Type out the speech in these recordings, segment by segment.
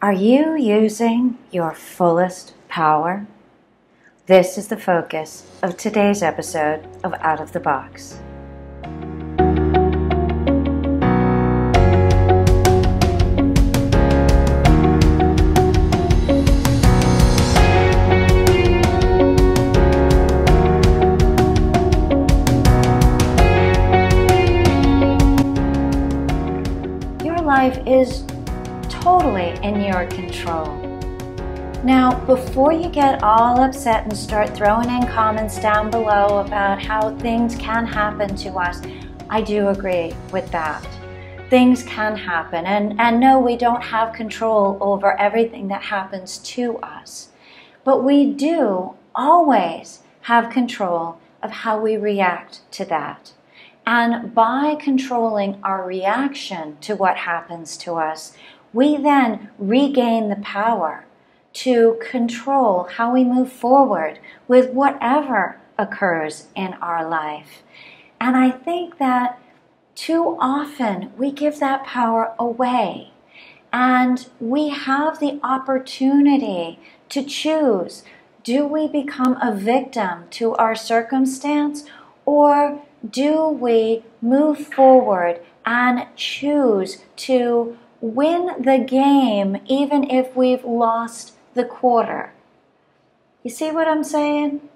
Are you using your fullest power? This is the focus of today's episode of Out of the Box. Your life is totally in your control. Now, before you get all upset and start throwing in comments down below about how things can happen to us, I do agree with that. Things can happen, and no, we don't have control over everything that happens to us. But we do always have control of how we react to that. And by controlling our reaction to what happens to us, we then regain the power to control how we move forward with whatever occurs in our life. And I think that too often we give that power away. And we have the opportunity to choose. Do we become a victim to our circumstance, or do we move forward and choose to win the game even if we've lost the quarter? You see what I'm saying?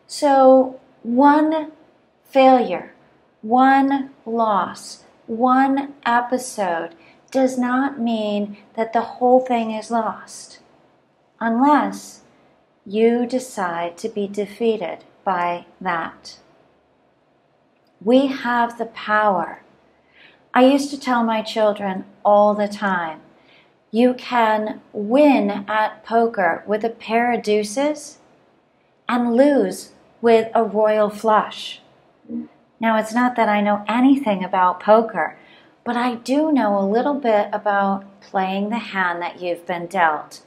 So one failure, one loss, one episode does not mean that the whole thing is lost, unless you decide to be defeated by that. We have the power. I used to tell my children all the time, you can win at poker with a pair of deuces and lose with a royal flush. Now, it's not that I know anything about poker, but I do know a little bit about playing the hand that you've been dealt.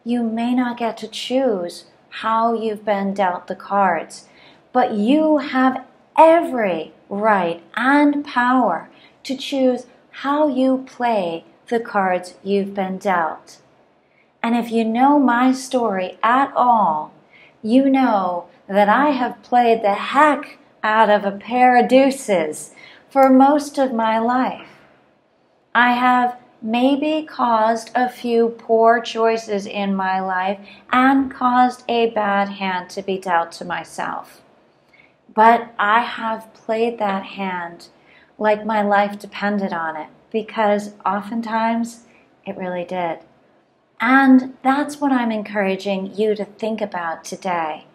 You may not get to choose how you've been dealt the cards, but you have every right and power to choose how you play the cards you've been dealt. And if you know my story at all, you know that I have played the heck out of a pair of deuces for most of my life. I have maybe caused a few poor choices in my life and caused a bad hand to be dealt to myself. But I have played that hand like my life depended on it, because oftentimes it really did. And that's what I'm encouraging you to think about today.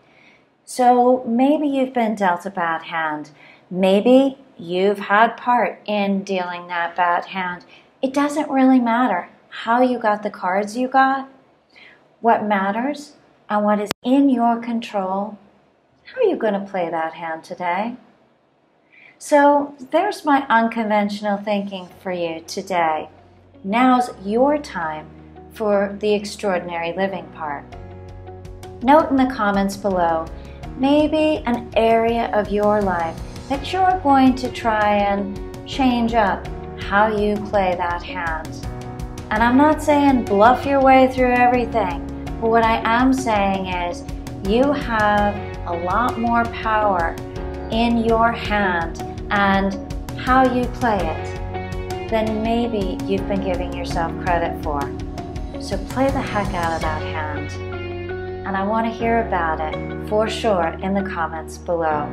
So maybe you've been dealt a bad hand. Maybe you've had part in dealing that bad hand. It doesn't really matter how you got the cards you got. What matters and what is in your control, how are you going to play that hand today? So there's my unconventional thinking for you today. Now's your time for the extraordinary living part. Note in the comments below maybe an area of your life that you're going to try and change up how you play that hand. And I'm not saying bluff your way through everything, but what I am saying is you have a lot more power in your hand and how you play it than maybe you've been giving yourself credit for. So play the heck out of that hand. And I want to hear about it for sure in the comments below.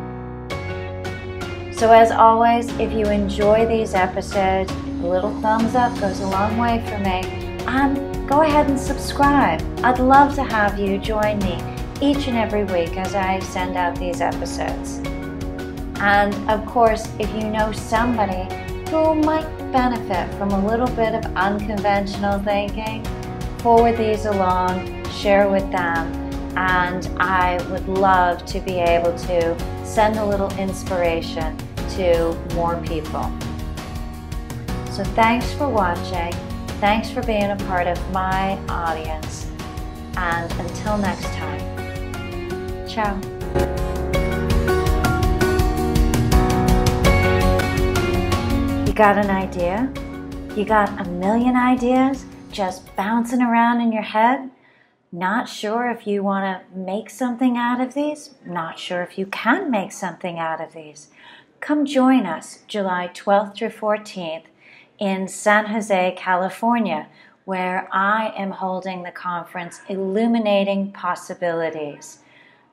So as always, if you enjoy these episodes, a little thumbs up goes a long way for me. And go ahead and subscribe. I'd love to have you join me each and every week as I send out these episodes. And of course, if you know somebody who might benefit from a little bit of unconventional thinking, forward these along, share with them, and I would love to be able to send a little inspiration to more people. So thanks for watching. Thanks for being a part of my audience. And until next time, ciao. Got an idea? You got a million ideas? just bouncing around in your head? Not sure if you want to make something out of these? Not sure if you can make something out of these? Come join us July 12th through 14th in San Jose, California, where I am holding the conference Illuminating Possibilities.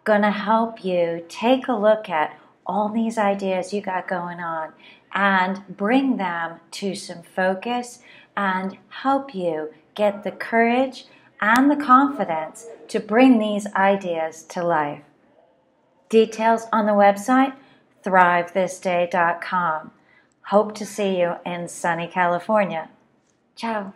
Gonna help you take a look at all these ideas you got going on and bring them to some focus and help you get the courage and the confidence to bring these ideas to life. Details on the website, thrivethisday.com. Hope to see you in sunny California. Ciao.